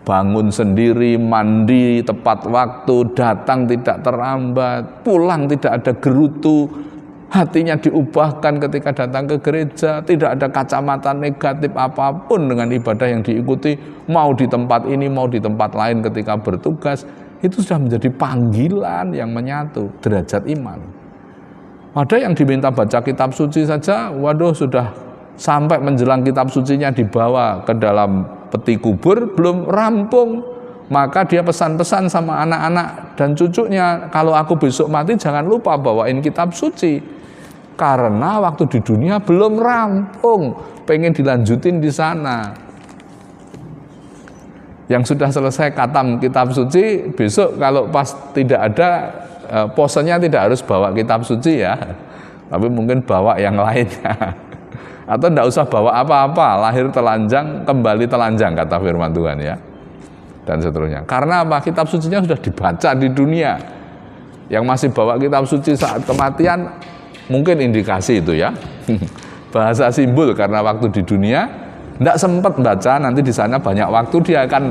Speaker 1: bangun sendiri, mandi tepat waktu, datang tidak terlambat, pulang tidak ada gerutu, hatinya diubahkan ketika datang ke gereja, tidak ada kacamata negatif apapun dengan ibadah yang diikuti, mau di tempat ini, mau di tempat lain ketika bertugas. Itu sudah menjadi panggilan yang menyatu, derajat iman. Ada yang diminta baca kitab suci saja, waduh sudah sampai menjelang kitab sucinya dibawa ke dalam peti kubur, belum rampung. Maka dia pesan-pesan sama anak-anak dan cucunya, kalau aku besok mati jangan lupa bawain kitab suci. Karena waktu di dunia belum rampung, pengen dilanjutin di sana. Yang sudah selesai khatam kitab suci, besok kalau pas tidak ada posenya tidak harus bawa kitab suci ya, tapi mungkin bawa yang lainnya. Atau tidak usah bawa apa-apa, lahir telanjang, kembali telanjang, kata firman Tuhan ya, dan seterusnya. Karena apa? Kitab sucinya sudah dibaca di dunia. Yang masih bawa kitab suci saat kematian, mungkin indikasi itu ya, bahasa simbol, karena waktu di dunia tidak sempat baca, nanti di sana banyak waktu dia akan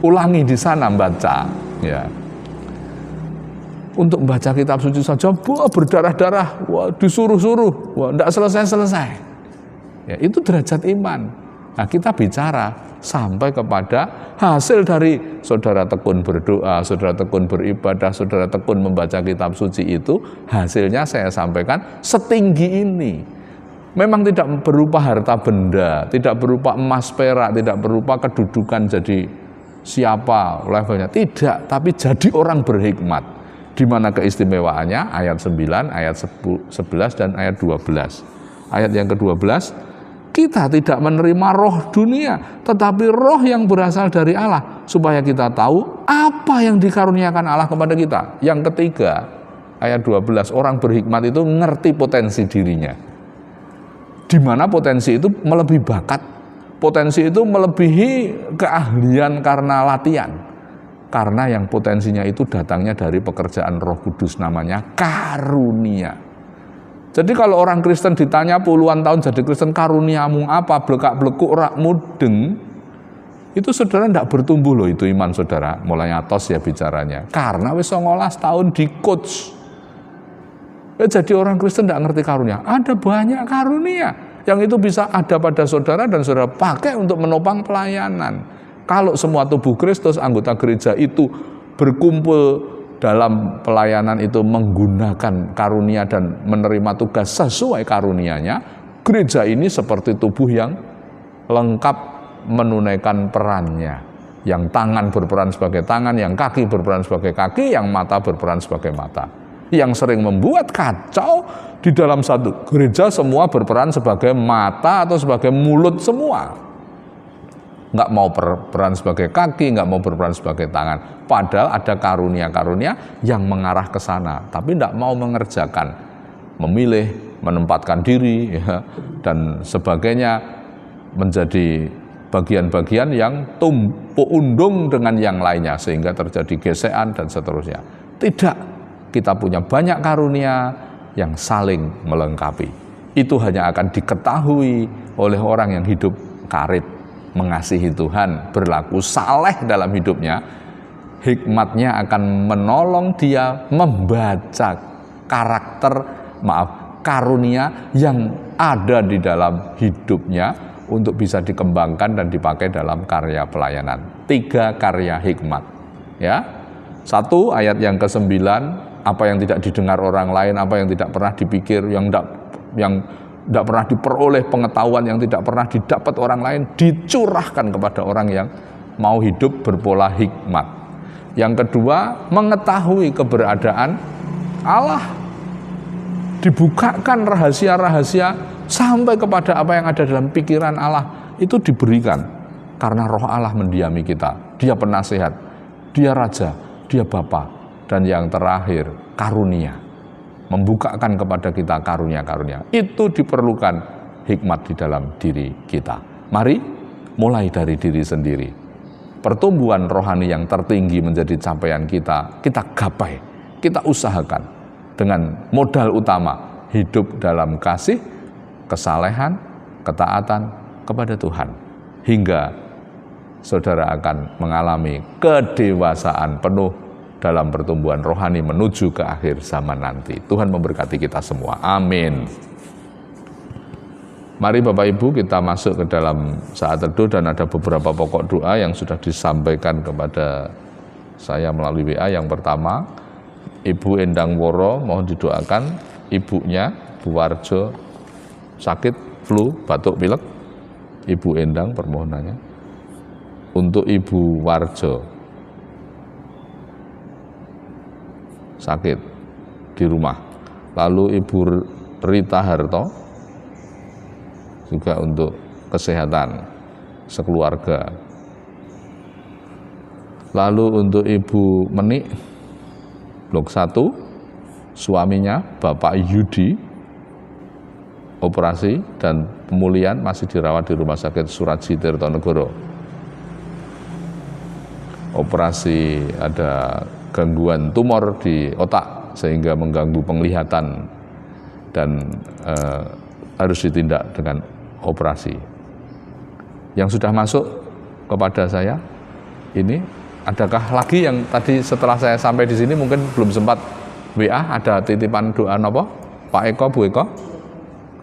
Speaker 1: ulangi di sana baca. Ya. Untuk membaca kitab suci saja, wah, berdarah-darah, wah, disuruh-suruh, wah, tidak selesai-selesai. Ya, itu derajat iman. Nah, kita bicara sampai kepada hasil dari saudara tekun berdoa, saudara tekun beribadah, saudara tekun membaca kitab suci itu, hasilnya saya sampaikan setinggi ini. Memang tidak berupa harta benda, tidak berupa emas perak, tidak berupa kedudukan jadi siapa levelnya, tidak, tapi jadi orang berhikmat. Di mana keistimewaannya? Ayat 9, ayat 11 dan ayat 12. Ayat yang ke-12, kita tidak menerima roh dunia, tetapi roh yang berasal dari Allah, supaya kita tahu apa yang dikaruniakan Allah kepada kita. Yang ketiga, ayat 12, orang berhikmat itu ngerti potensi dirinya. Di mana potensi itu melebihi bakat, potensi itu melebihi keahlian karena latihan. Karena yang potensinya itu datangnya dari pekerjaan Roh Kudus, namanya karunia. Jadi kalau orang Kristen ditanya puluhan tahun jadi Kristen, karuniamu apa, blekak-blekuk rak mudeng, itu saudara tidak bertumbuh loh itu iman saudara, mulai atos ya bicaranya. Karena wis 19 tahun di coach. Jadi orang Kristen tidak ngerti karunia. Ada banyak karunia yang itu bisa ada pada saudara dan saudara pakai untuk menopang pelayanan. Kalau semua tubuh Kristus, anggota gereja itu berkumpul dalam pelayanan itu menggunakan karunia dan menerima tugas sesuai karunianya, gereja ini seperti tubuh yang lengkap menunaikan perannya. Yang tangan berperan sebagai tangan, yang kaki berperan sebagai kaki, yang mata berperan sebagai mata. Yang sering membuat kacau di dalam satu gereja, semua berperan sebagai mata atau sebagai mulut semua. Nggak mau berperan sebagai kaki, nggak mau berperan sebagai tangan. Padahal ada karunia-karunia yang mengarah ke sana, tapi nggak mau mengerjakan, memilih, menempatkan diri, ya, dan sebagainya, menjadi bagian-bagian yang tumpuk undung dengan yang lainnya, sehingga terjadi gesekan dan seterusnya. Tidak, kita punya banyak karunia yang saling melengkapi. Itu hanya akan diketahui oleh orang yang hidup karib, mengasihi Tuhan, berlaku saleh dalam hidupnya. Hikmatnya akan menolong dia membaca karunia yang ada di dalam hidupnya untuk bisa dikembangkan dan dipakai dalam karya pelayanan. 3 karya hikmat. Ya. 1, ayat yang ke-9, apa yang tidak didengar orang lain, apa yang tidak pernah dipikir, yang tidak pernah diperoleh pengetahuan, yang tidak pernah didapat orang lain, dicurahkan kepada orang yang mau hidup berpola hikmat. Yang kedua, mengetahui keberadaan Allah. Dibukakan rahasia-rahasia sampai kepada apa yang ada dalam pikiran Allah. Itu diberikan karena roh Allah mendiami kita. Dia penasehat, dia raja, dia bapa. Dan yang terakhir, karunia. Membukakan kepada kita karunia-karunia. Itu diperlukan hikmat di dalam diri kita. Mari mulai dari diri sendiri. Pertumbuhan rohani yang tertinggi menjadi capaian kita gapai, kita usahakan dengan modal utama hidup dalam kasih, kesalehan, ketaatan kepada Tuhan, hingga saudara akan mengalami kedewasaan penuh dalam pertumbuhan rohani menuju ke akhir zaman nanti. Tuhan memberkati kita semua. Amin. Mari Bapak Ibu kita masuk ke dalam saat teduh, dan ada beberapa pokok doa yang sudah disampaikan kepada saya melalui WA. Yang pertama, Ibu Endang Woro mohon didoakan, ibunya Bu Warjo sakit flu, batuk, pilek. Ibu Endang permohonannya untuk Ibu Warjo sakit di rumah. Lalu Ibu Rita Harto juga untuk kesehatan sekeluarga. Lalu untuk Ibu Menik Blok 1, suaminya Bapak Yudi operasi dan pemulihan, masih dirawat di Rumah Sakit Suradji Tirtonegoro. Operasi, ada gangguan tumor di otak sehingga mengganggu penglihatan dan harus ditindak dengan operasi. Yang sudah masuk kepada saya ini, adakah lagi yang tadi setelah saya sampai di sini mungkin belum sempat WA, ada titipan doa nopo? Pak Eko, Bu Eko?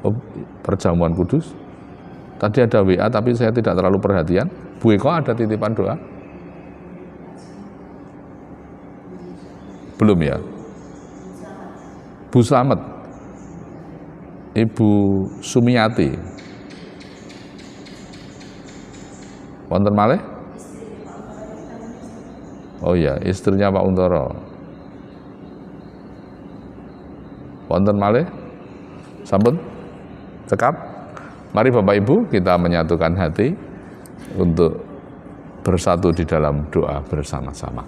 Speaker 1: Oh, Perjamuan Kudus. Tadi ada WA tapi saya tidak terlalu perhatian. Bu Eko ada titipan doa? Belum ya? Bu Slamet, Ibu Sumiati, wonten malih? Oh iya, istrinya Pak Untoro. Wonten malih? Sampun? Cekap? Mari Bapak Ibu kita menyatukan hati untuk bersatu di dalam doa bersama-sama.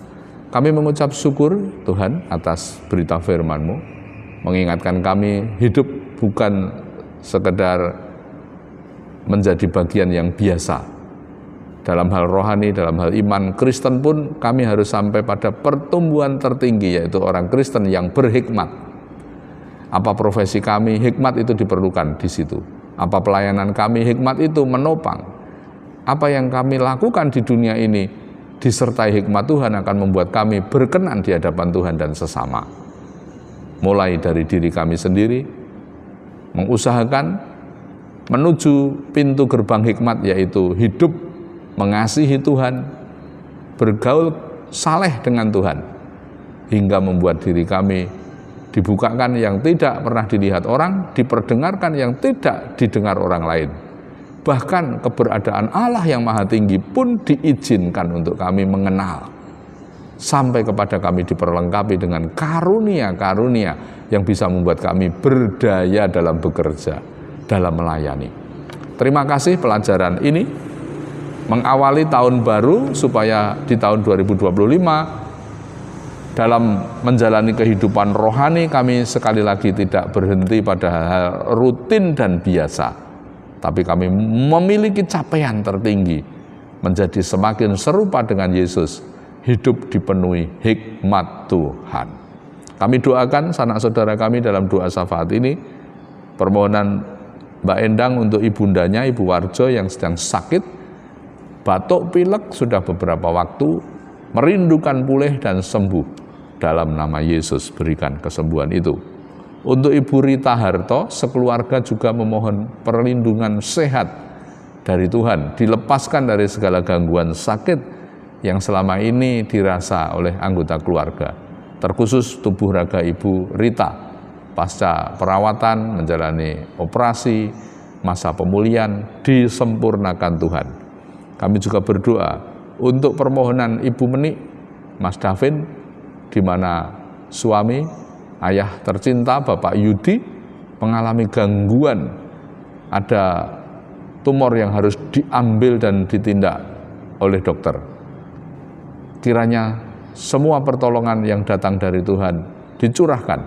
Speaker 1: Kami mengucap syukur Tuhan atas berita firman-Mu, mengingatkan kami hidup bukan sekedar menjadi bagian yang biasa. Dalam hal rohani, dalam hal iman Kristen pun kami harus sampai pada pertumbuhan tertinggi, yaitu orang Kristen yang berhikmat. Apa profesi kami, hikmat itu diperlukan di situ. Apa pelayanan kami, hikmat itu menopang. Apa yang kami lakukan di dunia ini, disertai hikmat Tuhan akan membuat kami berkenan di hadapan Tuhan dan sesama. Mulai dari diri kami sendiri, mengusahakan menuju pintu gerbang hikmat, yaitu hidup mengasihi Tuhan, bergaul saleh dengan Tuhan, hingga membuat diri kami dibukakan yang tidak pernah dilihat orang, diperdengarkan yang tidak didengar orang lain. Bahkan keberadaan Allah yang maha tinggi pun diizinkan untuk kami mengenal, sampai kepada kami diperlengkapi dengan karunia-karunia yang bisa membuat kami berdaya dalam bekerja, dalam melayani. Terima kasih pelajaran ini mengawali tahun baru, supaya di tahun 2025 dalam menjalani kehidupan rohani kami sekali lagi tidak berhenti pada hal rutin dan biasa, tapi kami memiliki capaian tertinggi, menjadi semakin serupa dengan Yesus, hidup dipenuhi hikmat Tuhan. Kami doakan sanak saudara kami dalam doa syafaat ini, permohonan Mbak Endang untuk ibundanya, Ibu Warjo yang sedang sakit, batuk pilek sudah beberapa waktu, merindukan pulih dan sembuh. Dalam nama Yesus berikan kesembuhan itu. Untuk Ibu Rita Harto, sekeluarga juga memohon perlindungan sehat dari Tuhan, dilepaskan dari segala gangguan sakit yang selama ini dirasa oleh anggota keluarga, terkhusus tubuh raga Ibu Rita pasca perawatan, menjalani operasi, masa pemulihan disempurnakan Tuhan. Kami juga berdoa untuk permohonan Ibu Menik Mas Davin, di mana suami, ayah tercinta Bapak Yudi mengalami gangguan, ada tumor yang harus diambil dan ditindak oleh dokter. Kiranya semua pertolongan yang datang dari Tuhan dicurahkan,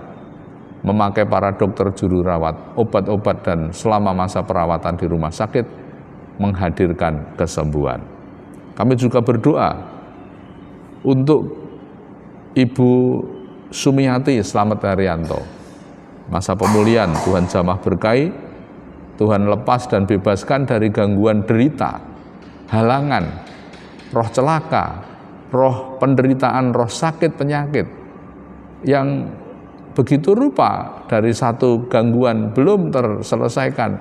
Speaker 1: memakai para dokter juru rawat, obat-obat, dan selama masa perawatan di rumah sakit menghadirkan kesembuhan. Kami juga berdoa untuk Ibu Sumiati Slamet Haryanto, masa pemulihan Tuhan jamah berkahi, Tuhan lepas dan bebaskan dari gangguan derita, halangan, roh celaka, roh penderitaan, roh sakit penyakit yang begitu rupa dari satu gangguan belum terselesaikan,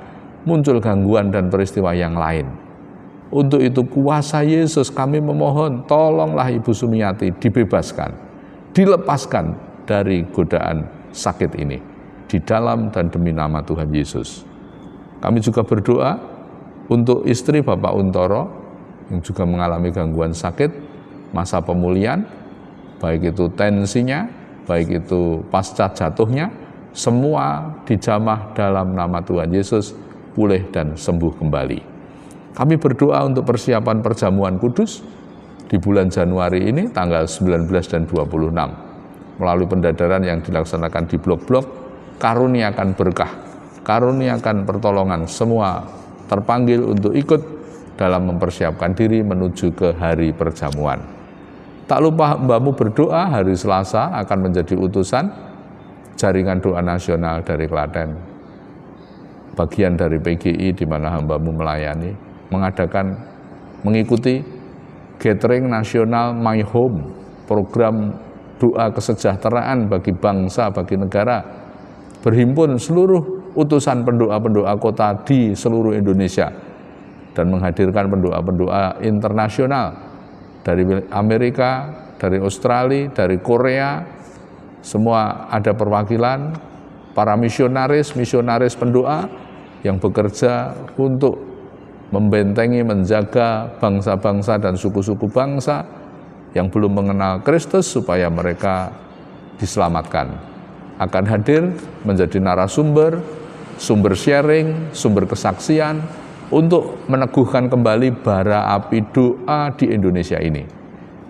Speaker 1: muncul gangguan dan peristiwa yang lain. Untuk itu kuasa Yesus kami memohon, tolonglah Ibu Sumiati dibebaskan, dilepaskan dari godaan sakit ini, di dalam dan demi nama Tuhan Yesus. Kami juga berdoa untuk istri Bapak Untoro yang juga mengalami gangguan sakit, masa pemulihan, baik itu tensinya, baik itu pasca jatuhnya, semua dijamah dalam nama Tuhan Yesus, pulih dan sembuh kembali. Kami berdoa untuk persiapan perjamuan kudus di bulan Januari ini, tanggal 19 dan 26, melalui pendadaran yang dilaksanakan di blok-blok, karuniakan berkah, karuniakan pertolongan, semua terpanggil untuk ikut dalam mempersiapkan diri menuju ke hari perjamuan. Tak lupa hambamu berdoa, hari Selasa akan menjadi utusan Jaringan Doa Nasional dari Klaten, bagian dari PGI di mana hambamu melayani, mengikuti Gathering Nasional My Home, program doa kesejahteraan bagi bangsa, bagi negara, berhimpun seluruh utusan pendoa-pendoa kota di seluruh Indonesia dan menghadirkan pendoa-pendoa internasional dari Amerika, dari Australia, dari Korea, semua ada perwakilan para misionaris pendoa yang bekerja untuk membentengi, menjaga bangsa-bangsa dan suku-suku bangsa yang belum mengenal Kristus supaya mereka diselamatkan. Akan hadir menjadi narasumber, sumber sharing, sumber kesaksian untuk meneguhkan kembali bara api doa di Indonesia ini.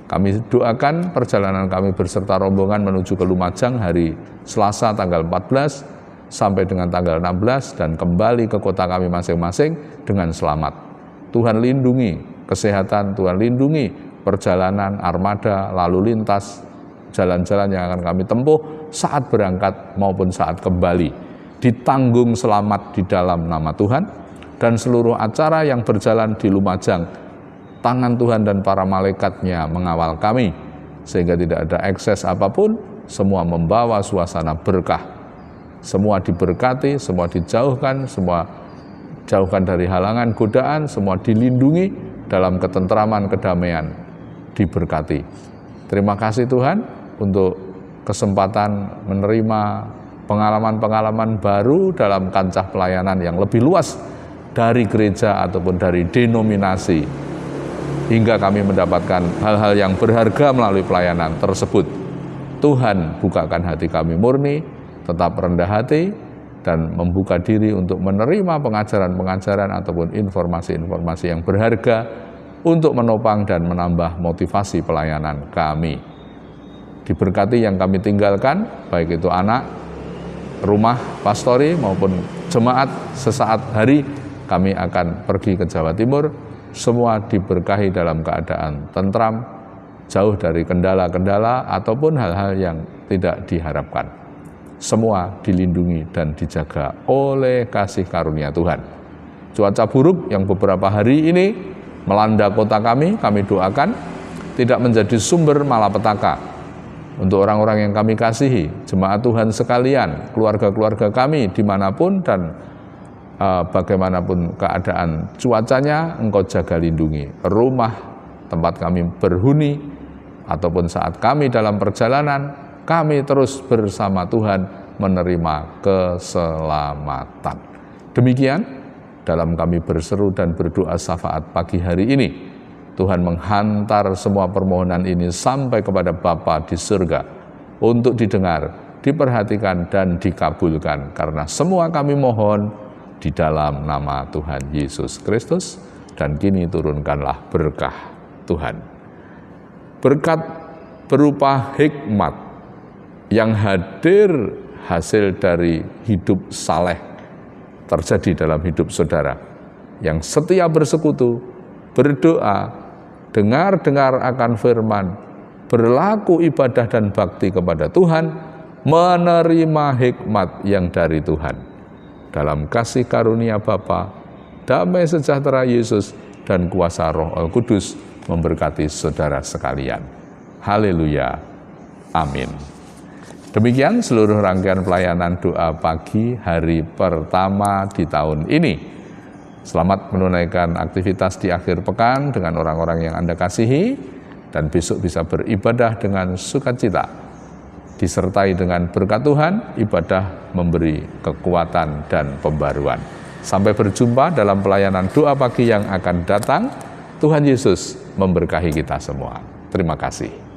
Speaker 1: Kami doakan perjalanan kami berserta rombongan menuju ke Lumajang hari Selasa tanggal 14 sampai dengan tanggal 16 dan kembali ke kota kami masing-masing dengan selamat. Tuhan lindungi kesehatan, Tuhan lindungi perjalanan armada, lalu lintas, jalan-jalan yang akan kami tempuh saat berangkat maupun saat kembali, ditanggung selamat di dalam nama Tuhan, dan seluruh acara yang berjalan di Lumajang, tangan Tuhan dan para malaikatnya mengawal kami, sehingga tidak ada ekses apapun, semua membawa suasana berkah, semua diberkati, semua dijauhkan, semua jauhkan dari halangan, godaan, semua dilindungi dalam ketentraman, kedamaian, diberkati. Terima kasih Tuhan untuk kesempatan menerima pengalaman-pengalaman baru dalam kancah pelayanan yang lebih luas dari gereja ataupun dari denominasi, hingga kami mendapatkan hal-hal yang berharga melalui pelayanan tersebut. Tuhan bukakan hati kami murni, tetap rendah hati, dan membuka diri untuk menerima pengajaran-pengajaran ataupun informasi-informasi yang berharga untuk menopang dan menambah motivasi pelayanan kami. Diberkati yang kami tinggalkan, baik itu anak, rumah pastori maupun jemaat, sesaat hari kami akan pergi ke Jawa Timur, semua diberkahi dalam keadaan tentram, jauh dari kendala-kendala ataupun hal-hal yang tidak diharapkan. Semua dilindungi dan dijaga oleh kasih karunia Tuhan. Cuaca buruk yang beberapa hari ini melanda kota kami doakan tidak menjadi sumber malapetaka untuk orang-orang yang kami kasihi, jemaat Tuhan sekalian, keluarga-keluarga kami dimanapun dan bagaimanapun keadaan cuacanya, Engkau jaga lindungi rumah tempat kami berhuni ataupun saat kami dalam perjalanan. Kami terus bersama Tuhan menerima keselamatan. Demikian dalam kami berseru dan berdoa syafaat pagi hari ini. Tuhan menghantar semua permohonan ini sampai kepada Bapa di surga untuk didengar, diperhatikan, dan dikabulkan. Karena semua kami mohon di dalam nama Tuhan Yesus Kristus, dan kini turunkanlah berkah Tuhan. Berkat berupa hikmat yang hadir hasil dari hidup saleh terjadi dalam hidup saudara, yang setia bersekutu, berdoa, dengar-dengar akan firman, berlaku ibadah dan bakti kepada Tuhan, menerima hikmat yang dari Tuhan. Dalam kasih karunia Bapa, damai sejahtera Yesus, dan kuasa Roh Al-Kudus memberkati saudara sekalian. Haleluya. Amin. Demikian seluruh rangkaian pelayanan doa pagi hari pertama di tahun ini. Selamat menunaikan aktivitas di akhir pekan dengan orang-orang yang Anda kasihi, dan besok bisa beribadah dengan sukacita. Disertai dengan berkat Tuhan, ibadah memberi kekuatan dan pembaruan. Sampai berjumpa dalam pelayanan doa pagi yang akan datang. Tuhan Yesus memberkahi kita semua. Terima kasih.